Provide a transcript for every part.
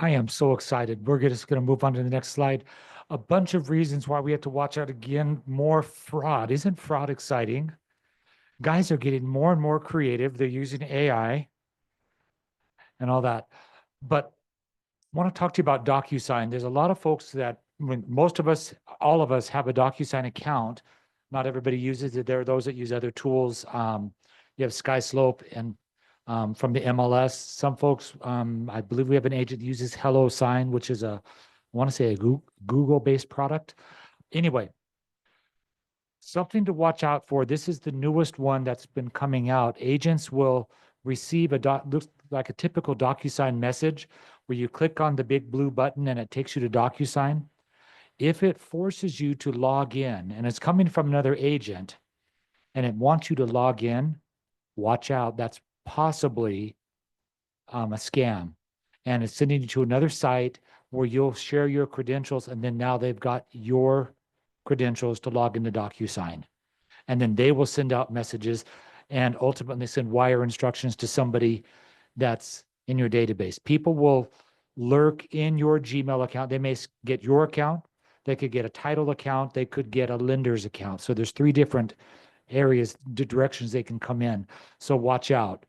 I am so excited. We're just going to move on to the next slide. A bunch of reasons why we have to watch out again. More fraud. Isn't fraud exciting? Guys are getting more and more creative. They're using AI and all that. But I want to talk to you about DocuSign. There's a lot of folks that, when most of us, all of us have a DocuSign account. Not everybody uses it. There are those that use other tools. You have SkySlope and from the MLS. Some folks, I believe we have an agent that uses HelloSign, which is I want to say a Google-based product. Anyway, something to watch out for. This is the newest one that's been coming out. Agents will receive looks like a typical DocuSign message where you click on the big blue button and it takes you to DocuSign. If it forces you to log in and it's coming from another agent and it wants you to log in, watch out. That's possibly a scam. And it's sending you to another site where you'll share your credentials. And then now they've got your credentials to log into DocuSign. And then they will send out messages and ultimately send wire instructions to somebody that's in your database. People will lurk in your Gmail account. They may get your account. They could get a title account. They could get a lender's account. So there's three different areas, directions they can come in. So watch out.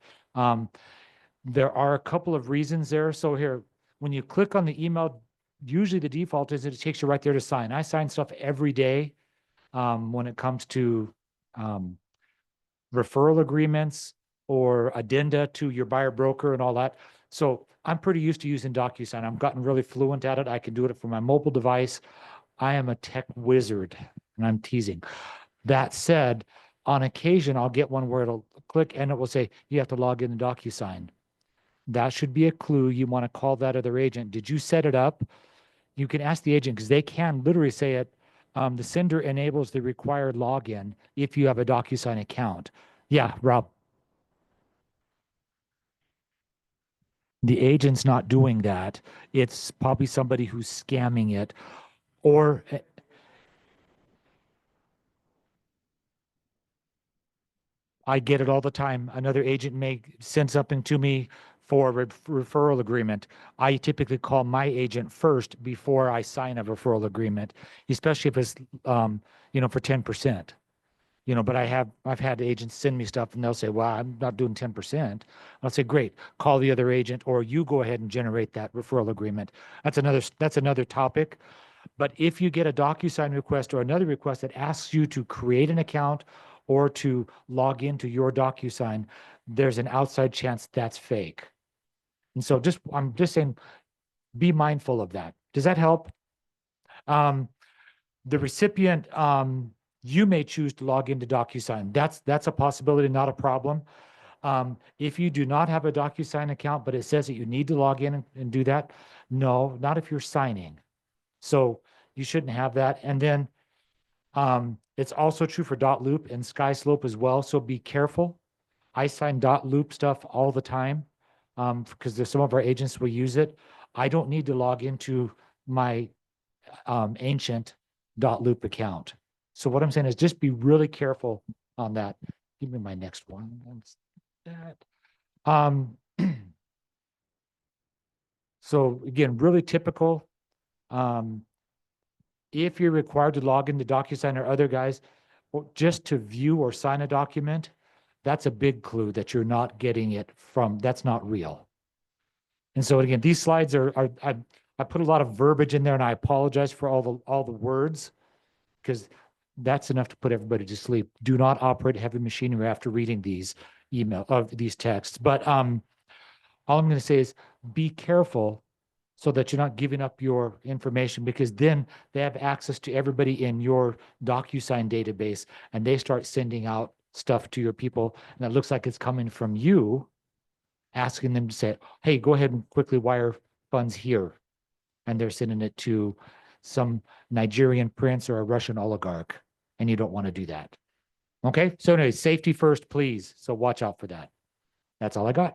There are a couple of reasons there. So here, when you click on the email, usually the default is that it takes you right there to sign. I sign stuff every day when it comes to referral agreements or addenda to your buyer broker and all that. So I'm pretty used to using DocuSign. I've gotten really fluent at it. I can do it from my mobile device. I am a tech wizard, and I'm teasing. That said, on occasion, I'll get one where it'll click and it will say, you have to log in to DocuSign. That should be a clue. You want to call that other agent. Did you set it up? You can ask the agent because they can literally say it. The sender enables the required login if you have a DocuSign account. Yeah, Rob. The agent's not doing that. It's probably somebody who's scamming it. Or I get it all the time. Another agent may send something to me for a referral agreement. I typically call my agent first before I sign a referral agreement, especially if it's, for 10%. But I've had agents send me stuff and they'll say, well, I'm not doing 10%. I'll say, great, call the other agent or you go ahead and generate that referral agreement. That's another topic. But if you get a DocuSign request or another request that asks you to create an account or to log into your DocuSign, there's an outside chance that's fake. And so I'm just saying, be mindful of that. Does that help? The recipient, you may choose to log into DocuSign. That's a possibility, not a problem. If you do not have a DocuSign account, but it says that you need to log in and do that, no, not if you're signing. So you shouldn't have that. And then it's also true for .loop and SkySlope as well. So be careful. I sign .loop stuff all the time because there's some of our agents will use it. I don't need to log into my ancient .loop account. So what I'm saying is just be really careful on that. Give me my next one. That. So again, really typical. If you're required to log into DocuSign or other guys, just to view or sign a document, that's a big clue that you're not getting it from, that's not real. And so again, these slides I put a lot of verbiage in there and I apologize for all the words because that's enough to put everybody to sleep. Do not operate heavy machinery after reading these these texts. But all I'm going to say is be careful so that you're not giving up your information because then they have access to everybody in your DocuSign database and they start sending out stuff to your people and it looks like it's coming from you, asking them to say, hey, go ahead and quickly wire funds here. And they're sending it to some Nigerian prince or a Russian oligarch, and you don't want to do that. Okay, so anyway, safety first, please. So watch out for that. That's all I got.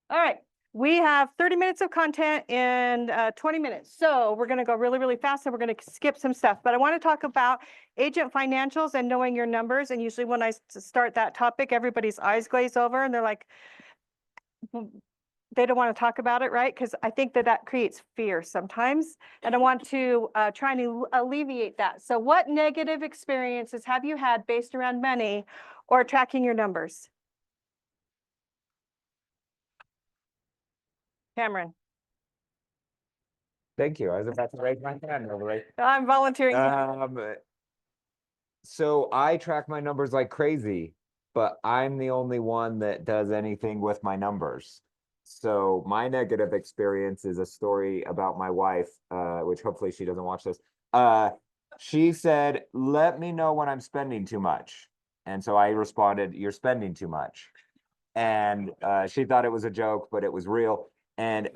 All right. We have 30 minutes of content and 20 minutes. So we're going to go really, really fast and we're going to skip some stuff. But I want to talk about agent financials and knowing your numbers. And usually when I start that topic, everybody's eyes glaze over and they're like, they don't want to talk about it, right? Because I think that that creates fear sometimes. And I want to try and alleviate that. So what negative experiences have you had based around money or tracking your numbers? Cameron, Thank you. I was about to raise my hand over right. I'm volunteering. So I track my numbers like crazy, but I'm the only one that does anything with my numbers. So my negative experience is a story about my wife, which hopefully she doesn't watch this. She said, "Let me know when I'm spending too much." And so I responded, "You're spending too much." And she thought it was a joke, but it was real. And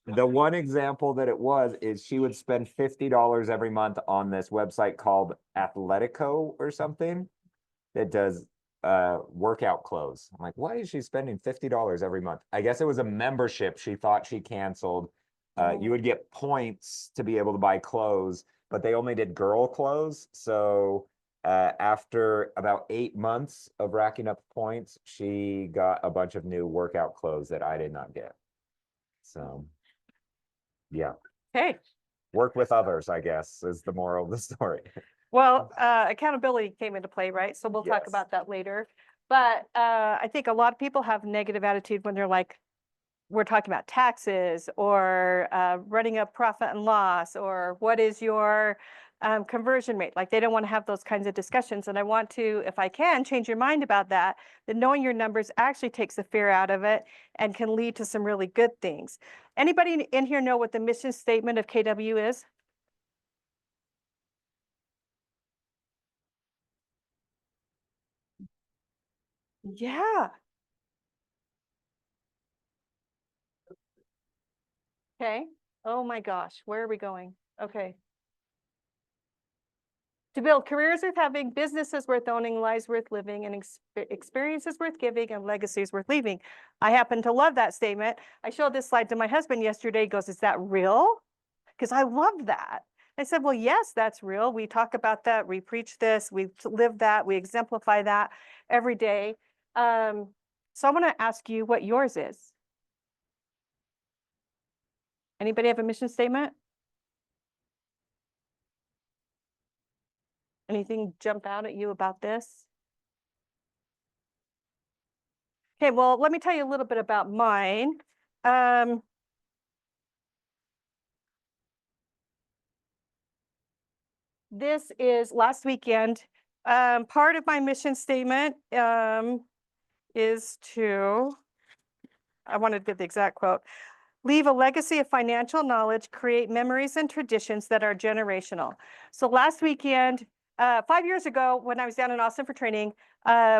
the one example that it was is she would spend $50 every month on this website called Athletico or something that does workout clothes. I'm like, why is she spending $50 every month? I guess it was a membership she thought she canceled. You would get points to be able to buy clothes, but they only did girl clothes. So after about 8 months of racking up points, she got a bunch of new workout clothes that I did not get. So, yeah, Okay. work with others, I guess, is the moral of the story. Well, accountability came into play, right? So we'll talk Yes. about that later. But I think a lot of people have negative attitude when they're like, we're talking about taxes or running a profit and loss or what is your conversion rate? Like they don't want to have those kinds of discussions. And I want to, if I can, change your mind about that, that knowing your numbers actually takes the fear out of it and can lead to some really good things. Anybody in here know what the mission statement of KW is? Yeah. Okay. Oh my gosh, where are we going? Okay. To build careers worth having, businesses worth owning, lives worth living, and experiences worth giving, and legacies worth leaving. I happen to love that statement. I showed this slide to my husband yesterday. He goes, "Is that real?" Because I love that. I said, "Well, yes, that's real. We talk about that. We preach this. We live that. We exemplify that every day." So I want to ask you what yours is. Anybody have a mission statement? Anything jump out at you about this? Okay, well, let me tell you a little bit about mine. This is last weekend. Part of my mission statement is to, I want to get the exact quote, leave a legacy of financial knowledge, create memories and traditions that are generational. So last weekend, 5 years ago, when I was down in Austin for training,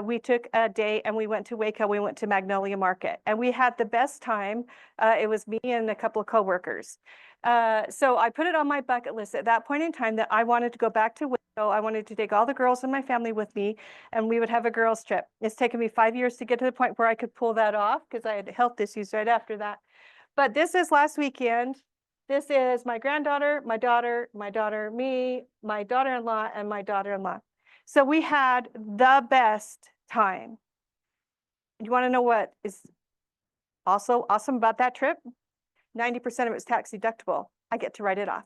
we took a day and we went to Waco. We went to Magnolia Market and we had the best time. It was me and a couple of coworkers. So I put it on my bucket list at that point in time that I wanted to go back to Waco. I wanted to take all the girls in my family with me and we would have a girls trip. It's taken me 5 years to get to the point where I could pull that off because I had health issues right after that. But this is last weekend. This is my granddaughter, my daughter, me, my daughter-in-law, and my daughter-in-law. So we had the best time. You want to know what is also awesome about that trip? 90% of it was tax deductible. I get to write it off.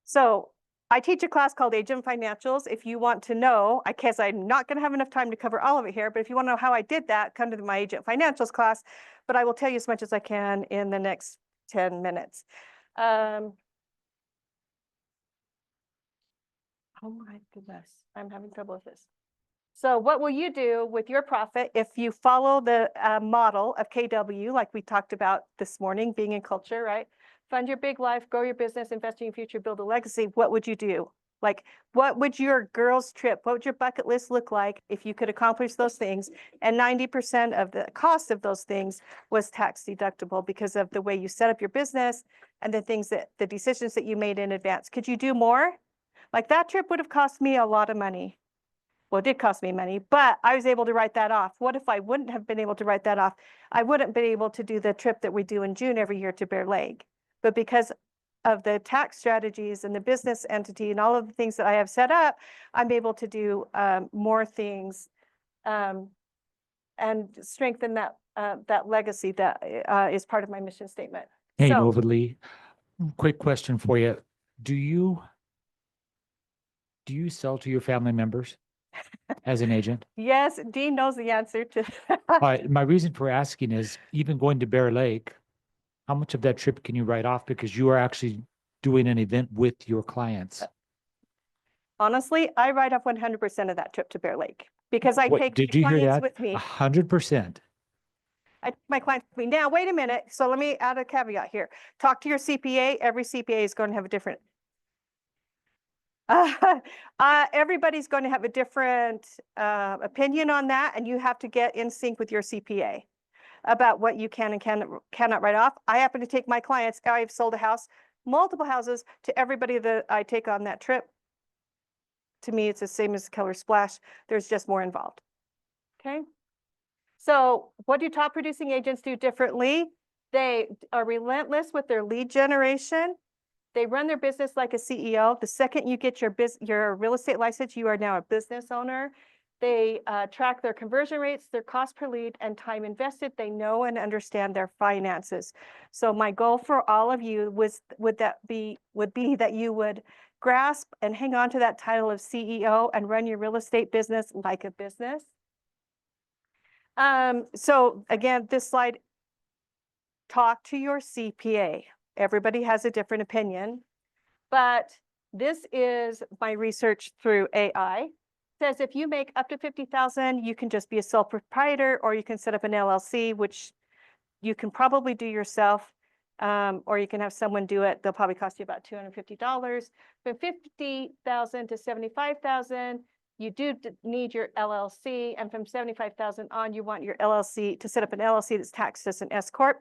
So I teach a class called Agent Financials. If you want to know, I guess I'm not going to have enough time to cover all of it here, but if you want to know how I did that, come to my Agent Financials class. But I will tell you as much as I can in the next 10 minutes. Oh my goodness, I'm having trouble with this. So what will you do with your profit if you follow the model of KW, like we talked about this morning, being in culture, right? Fund your big life, grow your business, invest in your future, build a legacy. What would you do? Like, what would your girls' trip, what would your bucket list look like if you could accomplish those things? And 90% of the cost of those things was tax deductible because of the way you set up your business and the decisions that you made in advance. Could you do more? Like that trip would have cost me a lot of money. Well, it did cost me money, but I was able to write that off. What if I wouldn't have been able to write that off? I wouldn't be able to do the trip that we do in June every year to Bear Lake. But because of the tax strategies and the business entity and all of the things that I have set up, I'm able to do more things and strengthen that, that legacy that is part of my mission statement. Hey, So- Novalee, quick question for you. Do you sell to your family members as an agent? Yes, Dean knows the answer to My reason for asking is even going to Bear Lake, how much of that trip can you write off because you are actually doing an event with your clients? Honestly, I write off 100% of that trip to Bear Lake because I What, take did my you hear clients that? with me. 100%. I take my clients with me. Now, wait a minute. So let me add a caveat here. Talk to your CPA. Every CPA is going to have a different. Everybody's going to have a different opinion on that, and you have to get in sync with your CPA about what you can and cannot write off. I happen to take my clients. I've sold a house, multiple houses, to everybody that I take on that trip. To me, it's the same as Keller Splash. There's just more involved. Okay. So what do top producing agents do differently? They are relentless with their lead generation. They run their business like a CEO. The second you get your real estate license, you are now a business owner. They track their conversion rates, their cost per lead, and time invested. They know and understand their finances. So my goal for all of you would be that you would grasp and hang on to that title of CEO and run your real estate business like a business. So again, this slide, talk to your CPA. Everybody has a different opinion, but this is my research through AI. Says if you make up to 50,000, you can just be a sole proprietor, or you can set up an LLC, which you can probably do yourself, or you can have someone do it. They'll probably cost you about $250. From 50,000 to 75,000, you do need your LLC, and from 75,000 on, you want your LLC to set up an LLC that's taxed as an S corp.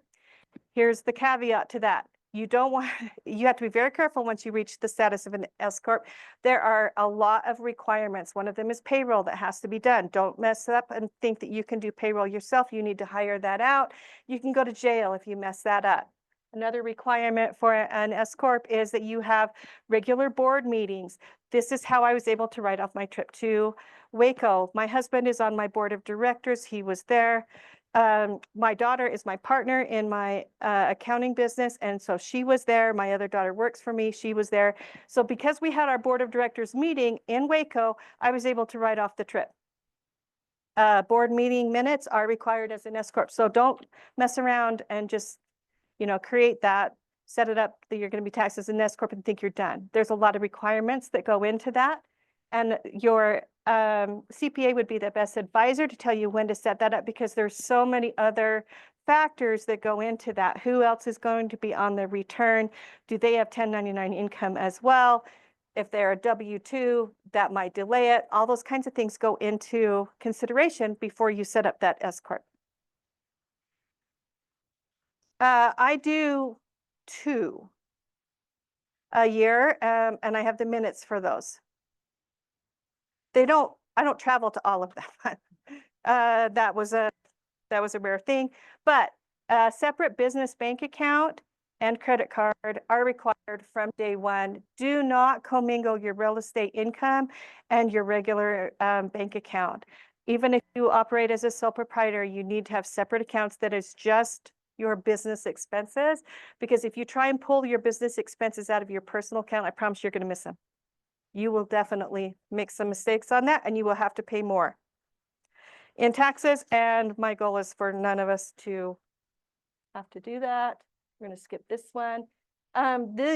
Here's the caveat to that. You don't want, you have to be very careful once you reach the status of an S corp. There are a lot of requirements. One of them is payroll that has to be done. Don't mess up and think that you can do payroll yourself. You need to hire that out. You can go to jail if you mess that up. Another requirement for an S corp is that you have regular board meetings. This is how I was able to write off my trip to Waco. My husband is on my board of directors. He was there. My daughter is my partner in my accounting business, and so she was there. My other daughter works for me. She was there. So because we had our board of directors meeting in Waco, I was able to write off the trip. Board meeting minutes are required as an S corp. So don't mess around and just, create that, set it up that you're going to be taxed as an S corp and think you're done. There's a lot of requirements that go into that, and your CPA would be the best advisor to tell you when to set that up, because there's so many other factors that go into that. Who else is going to be on the return? Do they have 1099 income as well? If they're a W-2, that might delay it. All those kinds of things go into consideration before you set up that S corp. I do 2 a year, and I have the minutes for those. I don't travel to all of them. That was a rare thing, but a separate business bank account and credit card are required from day one. Do not commingle your real estate income and your regular bank account. Even if you operate as a sole proprietor, you need to have separate accounts that is just your business expenses, because if you try and pull your business expenses out of your personal account, I promise you're going to miss them. You will definitely make some mistakes on that, and you will have to pay more in taxes. And my goal is for none of us to have to do that. We're going to skip this one.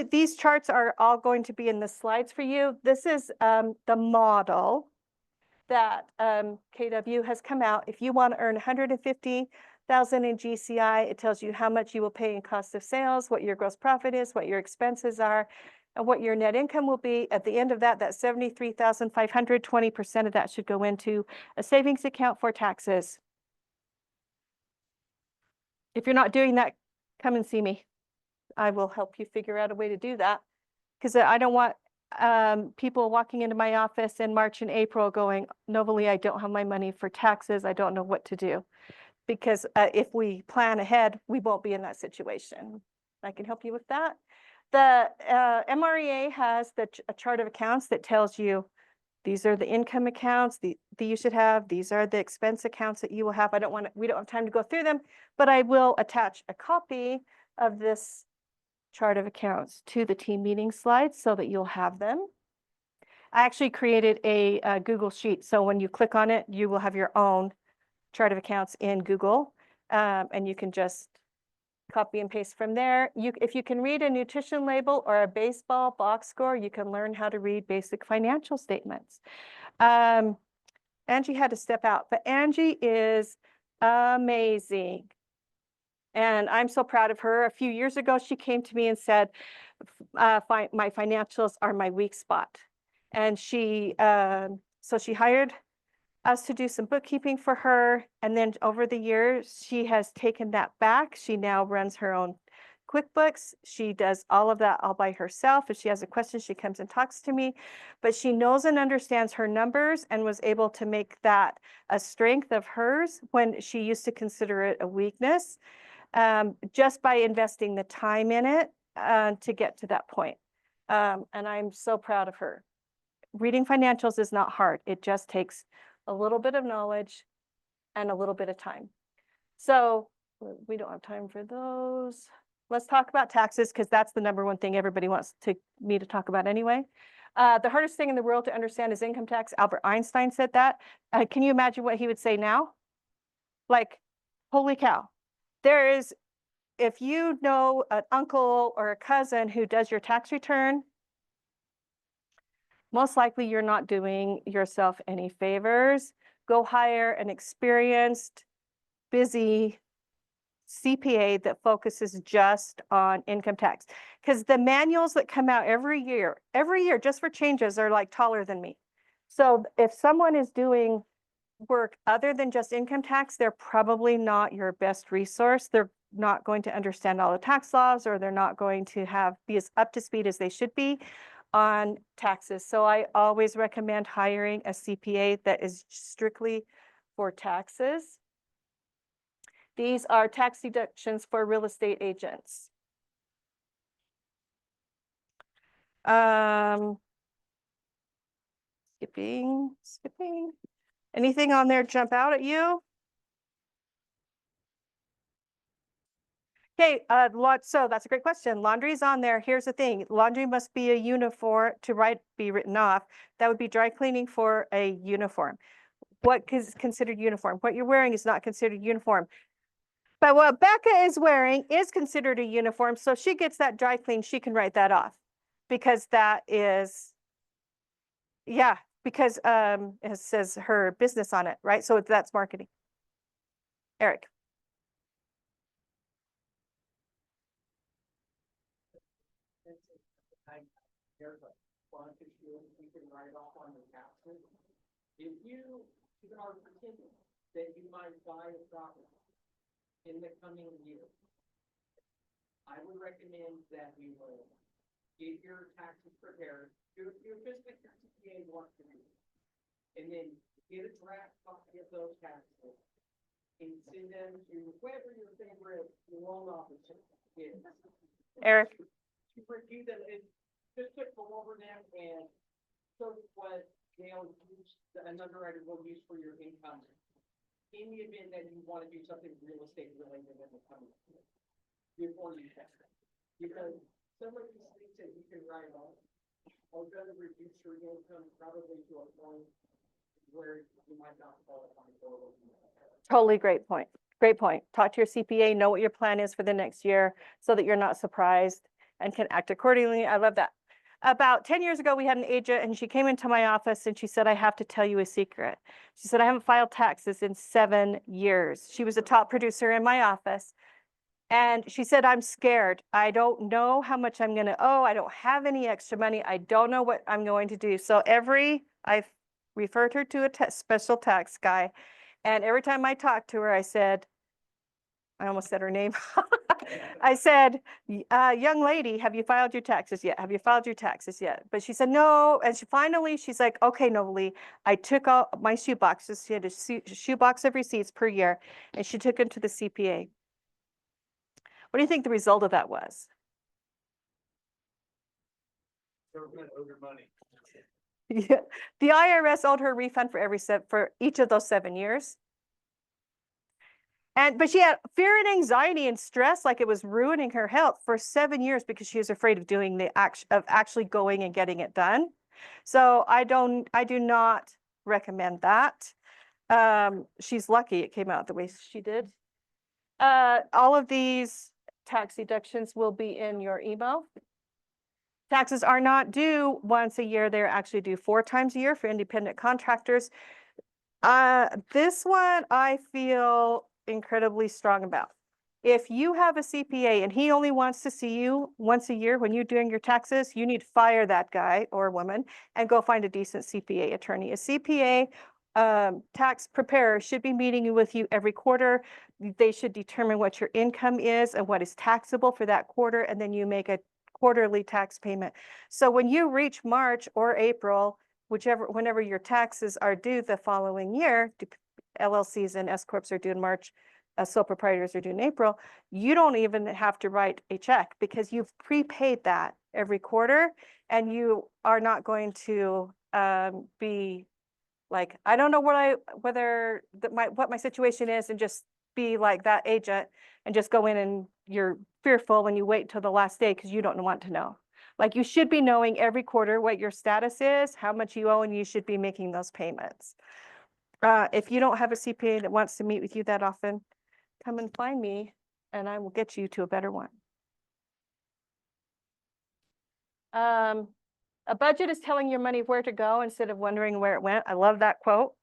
These charts are all going to be in the slides for you. This is the model that KW has come out. If you want to earn 150,000 in GCI, it tells you how much you will pay in cost of sales, what your gross profit is, what your expenses are, and what your net income will be. At the end of that, that 73,500, 20% of that should go into a savings account for taxes. If you're not doing that, come and see me. I will help you figure out a way to do that, because I don't want people walking into my office in March and April going, Novalea, I don't have my money for taxes. I don't know what to do. Because if we plan ahead, we won't be in that situation. I can help you with that. The MREA has a chart of accounts that tells you These are the income accounts that you should have. These are the expense accounts that you will have. We don't have time to go through them, but I will attach a copy of this chart of accounts to the team meeting slides so that you'll have them. I actually created a Google Sheet. So when you click on it, you will have your own chart of accounts in Google. And you can just copy and paste from there. If you can read a nutrition label or a baseball box score, you can learn how to read basic financial statements. Angie had to step out, but Angie is amazing. And I'm so proud of her. A few years ago, she came to me and said, my financials are my weak spot. And so she hired us to do some bookkeeping for her. And then over the years, she has taken that back. She now runs her own QuickBooks. She does all of that all by herself. If she has a question, she comes and talks to me. But she knows and understands her numbers and was able to make that a strength of hers when she used to consider it a weakness, just by investing the time in it to get to that point. And I'm so proud of her. Reading financials is not hard. It just takes a little bit of knowledge and a little bit of time. So we don't have time for those. Let's talk about taxes, because that's the number one thing everybody wants me to talk about anyway. The hardest thing in the world to understand is income tax. Albert Einstein said that. Can you imagine what he would say now? Like, holy cow. If you know an uncle or a cousin who does your tax return, most likely you're not doing yourself any favors. Go hire an experienced, busy CPA that focuses just on income tax. Because the manuals that come out every year, just for changes, are like taller than me. So if someone is doing work other than just income tax, they're probably not your best resource. They're not going to understand all the tax laws, or they're not going to be as up to speed as they should be on taxes. So I always recommend hiring a CPA that is strictly for taxes. These are tax deductions for real estate agents. Skipping. Anything on there jump out at you? Okay, so that's a great question. Laundry's on there. Here's the thing. Laundry must be a uniform to be written off. That would be dry cleaning for a uniform. What is considered uniform? What you're wearing is not considered uniform. But what Becca is wearing is considered a uniform. So if she gets that dry clean, she can write that off, because that is, yeah, because it says her business on it, right? So that's marketing. Eric. There's a bunch of shit you can write off on your taxes. If you are pretending that you might buy a property in the coming year, I would recommend that you will get your taxes prepared, do just like your CPA wants to do, and then get a draft copy of those taxes and send them to whoever your favorite loan officer is. Eric. To review them and just to go over them and show what they'll use, an underwriter will use for your income. In the event that you want to do something real estate related in the coming year, before you test it. Because some of these things that you can write off are going to reduce your income probably to a point where you might not qualify for it. Totally great point. Great point. Talk to your CPA, know what your plan is for the next year so that you're not surprised and can act accordingly. I love that. About 10 years ago, we had an agent, and she came into my office and she said, I have to tell you a secret. She said, I haven't filed taxes in 7 years. She was a top producer in my office. And she said, I'm scared. I don't know how much I'm going to owe. I don't have any extra money. I don't know what I'm going to do. So I've referred her to a special tax guy. And every time I talked to her, I almost said her name. I said, young lady, have you filed your taxes yet? Have you filed your taxes yet? But she said, no. And she's like, okay, Novalea, I took out my shoe boxes. She had a shoe box of receipts per year, and she took them to the CPA. What do you think the result of that was? Government owed her money. Yeah, the IRS owed her a refund for each of those 7 years. But she had fear and anxiety and stress, like it was ruining her health for 7 years because she was afraid of doing actually going and getting it done. So I do not recommend that. She's lucky it came out the way she did. All of these tax deductions will be in your email. Taxes are not due once a year. They're actually due 4 times a year for independent contractors. This one I feel incredibly strong about. If you have a CPA and he only wants to see you once a year when you're doing your taxes, you need to fire that guy or woman and go find a decent CPA attorney. A CPA tax preparer should be meeting with you every quarter. They should determine what your income is and what is taxable for that quarter, and then you make a quarterly tax payment. So when you reach March or April, whenever your taxes are due the following year, LLCs and S corps are due in March, sole proprietors are due in April, you don't even have to write a check because you've prepaid that every quarter, and you are not going to be like, I don't know what my situation is, and just be like that agent and just go in and you're fearful when you wait until the last day because you don't want to know. Like, you should be knowing every quarter what your status is, how much you owe, and you should be making those payments. If you don't have a CPA that wants to meet with you that often, come and find me and I will get you to a better one. A budget is telling your money where to go instead of wondering where it went. I love that quote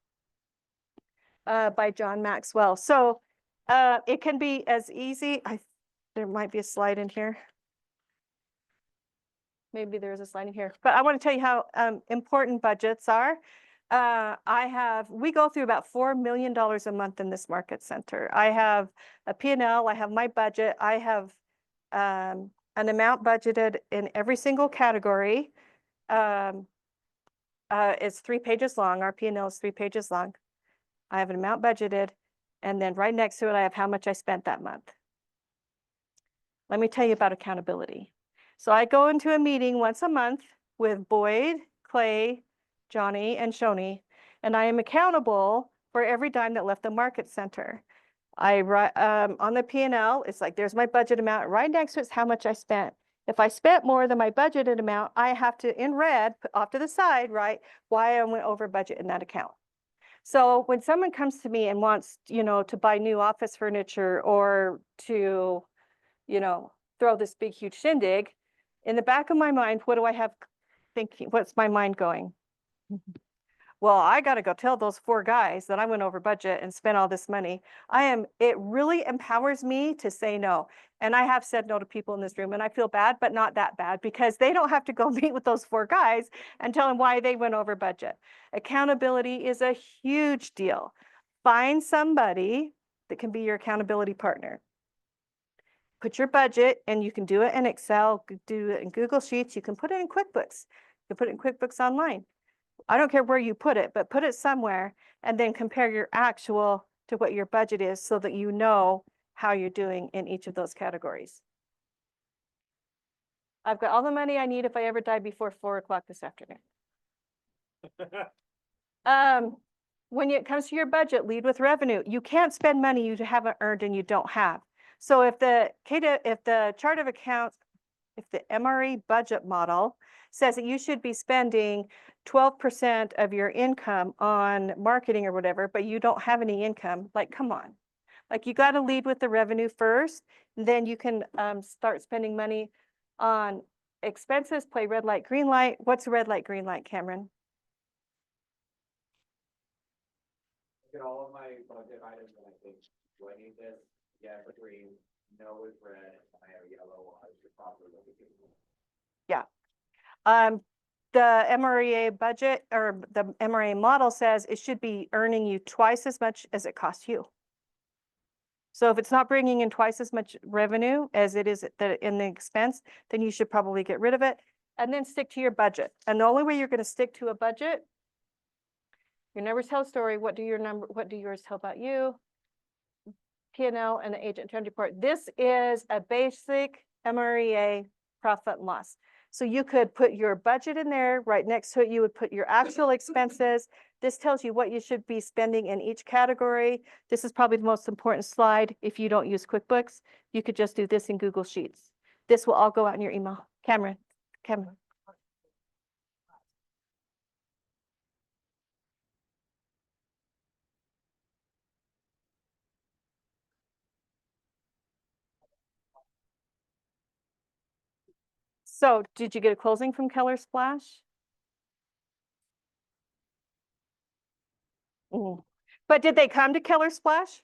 by John Maxwell. So it can be as easy. There might be a slide in here. Maybe there's a slide in here, but I want to tell you how important budgets are. We go through about $4 million a month in this market center. I have a P&L, I have my budget, I have an amount budgeted in every single category. It's 3 pages long. Our P&L is 3 pages long. I have an amount budgeted, and then right next to it, I have how much I spent that month. Let me tell you about accountability. So I go into a meeting once a month with Boyd, Clay, Johnny, and Shoni, and I am accountable for every dime that left the market center. I write on the P&L, it's like, there's my budget amount. Right next to it's how much I spent. If I spent more than my budgeted amount, I have to, in red, put off to the side, write why I went over budget in that account. So when someone comes to me and wants, to buy new office furniture or to, throw this big, huge shindig, in the back of my mind, what do I have thinking? What's my mind going? Well, I got to go tell those 4 guys that I went over budget and spent all this money. It really empowers me to say no. And I have said no to people in this room, and I feel bad, but not that bad, because they don't have to go meet with those 4 guys and tell them why they went over budget. Accountability is a huge deal. Find somebody that can be your accountability partner. Put your budget, and you can do it in Excel, do it in Google Sheets, you can put it in QuickBooks, you can put it in QuickBooks Online. I don't care where you put it, but put it somewhere, and then compare your actual to what your budget is so that you know how you're doing in each of those categories. I've got all the money I need if I ever die before 4 o'clock this afternoon. When it comes to your budget, lead with revenue. You can't spend money you haven't earned and you don't have. So if the chart of accounts, if the MRE budget model says that you should be spending 12% of your income on marketing or whatever, but you don't have any income, like, come on. Like, you got to lead with the revenue first, then you can start spending money on expenses. Play red light, green light. What's red light, green light, Cameron? Look at all of my budget items and I think, do I need this? Yes, green. No is red. I have yellow. I should probably look at it. Yeah. The MREA budget, or the MREA model, says it should be earning you twice as much as it costs you. So if it's not bringing in twice as much revenue as it is in the expense, then you should probably get rid of it and then stick to your budget. And the only way you're going to stick to a budget, your numbers tell a story. What do yours tell about you? P&L and the agent trend report. This is a basic MREA profit and loss. So you could put your budget in there, right next to it, you would put your actual expenses. This tells you what you should be spending in each category. This is probably the most important slide. If you don't use QuickBooks, you could just do this in Google Sheets. This will all go out in your email. Cameron. So did you get a closing from Keller Splash? But did they come to Keller Splash?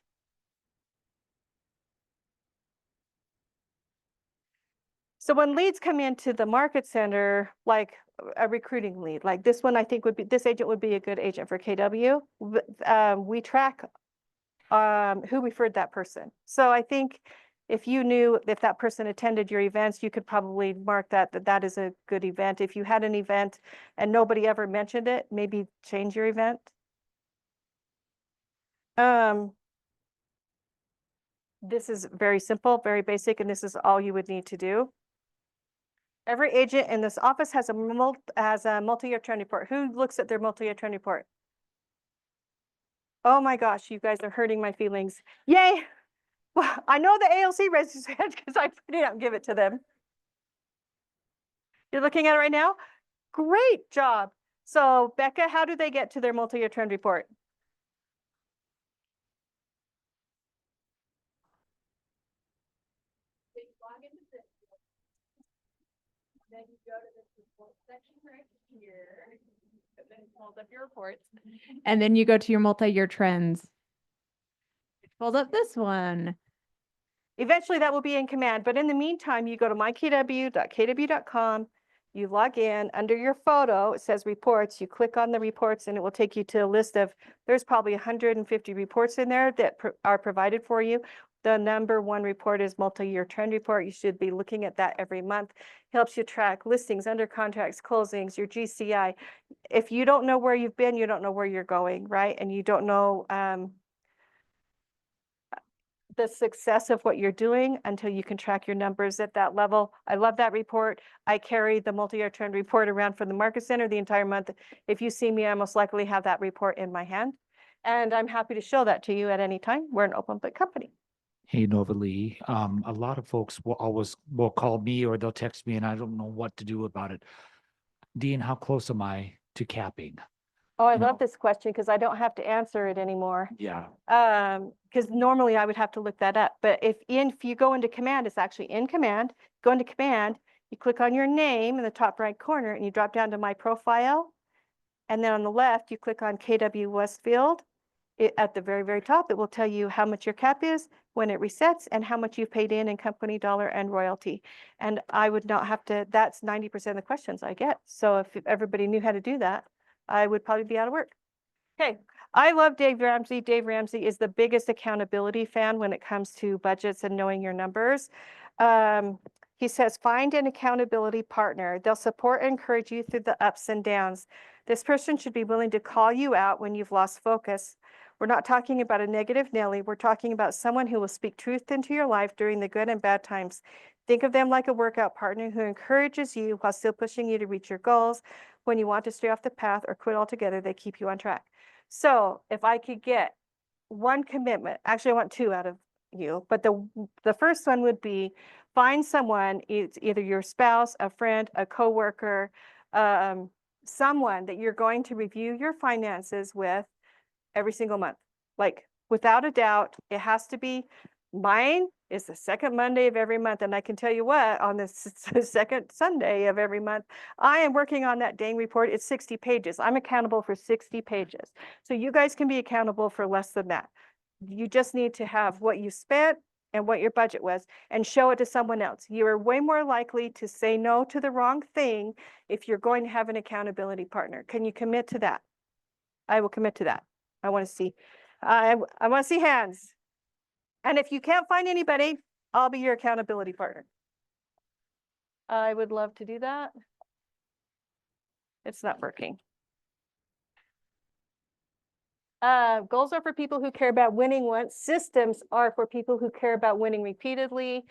So when leads come into the market center, like a recruiting lead, like this one, I think this agent would be a good agent for KW. We track who referred that person. So I think if you knew if that person attended your events, you could probably mark that is a good event. If you had an event and nobody ever mentioned it, maybe change your event. This is very simple, very basic, and this is all you would need to do. Every agent in this office has a multi-year trend report. Who looks at their multi-year trend report? Oh my gosh, you guys are hurting my feelings. Yay! Well, I know the ALC raised his hand because I put it out and give it to them. You're looking at it right now? Great job. So Becca, how do they get to their multi-year trend report? They log into this. Then you go to this report section right here. And then it pulls up your reports. And then you go to your multi-year trends. It pulls up this one. Eventually that will be in command, but in the meantime, you go to mykw.kw.com, you log in, under your photo, it says reports, you click on the reports and it will take you to a list of, there's probably 150 reports in there that are provided for you. The number one report is multi-year trend report. You should be looking at that every month. Helps you track listings, under contracts, closings, your GCI. If you don't know where you've been, you don't know where you're going, right? And you don't know the success of what you're doing until you can track your numbers at that level. I love that report. I carry the multi-year trend report around from the market center the entire month. If you see me, I most likely have that report in my hand. And I'm happy to show that to you at any time. We're an open book company. Hey, Novalea, a lot of folks will call me or they'll text me and I don't know what to do about it. Dean, how close am I to capping? Oh, I You love know. this question because I don't have to answer it anymore. Yeah. Because normally I would have to look that up. But if you go into command, it's actually in command. Go into command, you click on your name in the top right corner and you drop down to my profile. And then on the left, you click on KW Westfield. At the very, very top, it will tell you how much your cap is, when it resets, and how much you've paid in company dollar and royalty. And I would not have to, that's 90% of the questions I get. So if everybody knew how to do that, I would probably be out of work. Okay, I love Dave Ramsey. Dave Ramsey is the biggest accountability fan when it comes to budgets and knowing your numbers. He says, find an accountability partner. They'll support and encourage you through the ups and downs. This person should be willing to call you out when you've lost focus. We're not talking about a negative Nelly. We're talking about someone who will speak truth into your life during the good and bad times. Think of them like a workout partner who encourages you while still pushing you to reach your goals. When you want to stray off the path or quit altogether, they keep you on track. So if I could get one commitment, actually I want two out of you, but the first one would be find someone, it's either your spouse, a friend, a coworker, someone that you're going to review your finances with every single month. Like without a doubt, it has to be mine is the second Monday of every month. And I can tell you what, on the second Sunday of every month, I am working on that dang report. It's 60 pages. I'm accountable for 60 pages. So you guys can be accountable for less than that. You just need to have what you spent and what your budget was and show it to someone else. You are way more likely to say no to the wrong thing if you're going to have an accountability partner. Can you commit to that? I will commit to that. I want to see, I want to see hands. And if you can't find anybody, I'll be your accountability partner. I would love to do that. It's not working. Goals are for people who care about winning once. Systems are for people who care about winning repeatedly.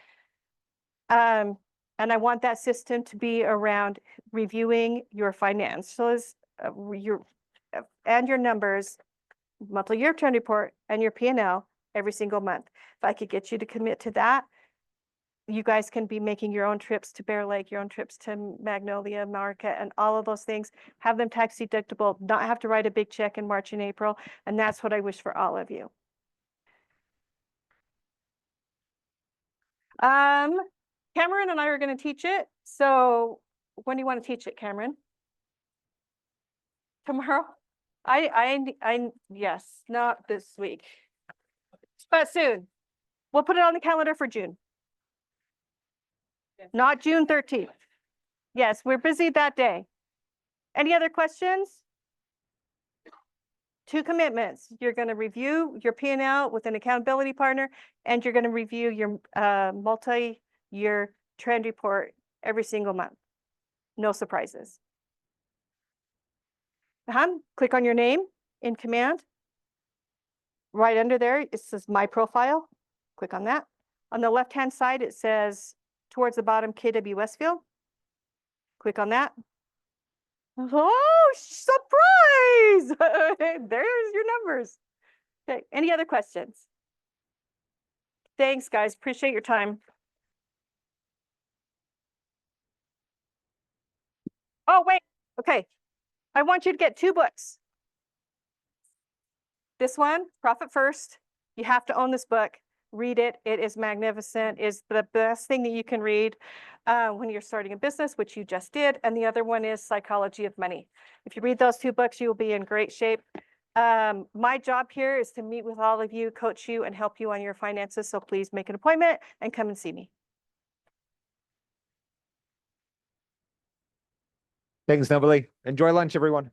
And I want that system to be around reviewing your financials, and your numbers, monthly year trend report, and your P&L every single month. If I could get you to commit to that, you guys can be making your own trips to Bear Lake, your own trips to Magnolia, Market, and all of those things. Have them tax deductible, not have to write a big check in March and April. And that's what I wish for all of you. Cameron and I are going to teach it. So when do you want to teach it, Cameron? Tomorrow? Yes, not this week, but soon. We'll put it on the calendar for June. Not June 13th. Yes, we're busy that day. Any other questions? 2 commitments. You're going to review your P&L with an accountability partner, and you're going to review your multi-year trend report every single month. No surprises. Click on your name in command. Right under there, it says My Profile. Click on that. On the left-hand side, it says towards the bottom, KW Westfield. Click on that. Oh, surprise! There's your numbers. Okay, any other questions? Thanks, guys. Appreciate your time. Oh, wait. Okay. I want you to get 2 books. This one, Profit First. You have to own this book. Read it. It is magnificent. It's the best thing that you can read when you're starting a business, which you just did. And the other one is Psychology of Money. If you read those 2 books, you will be in great shape. My job here is to meet with all of you, coach you, and help you on your finances. So please make an appointment and come and see me. Thanks, Novalea. Enjoy lunch, everyone.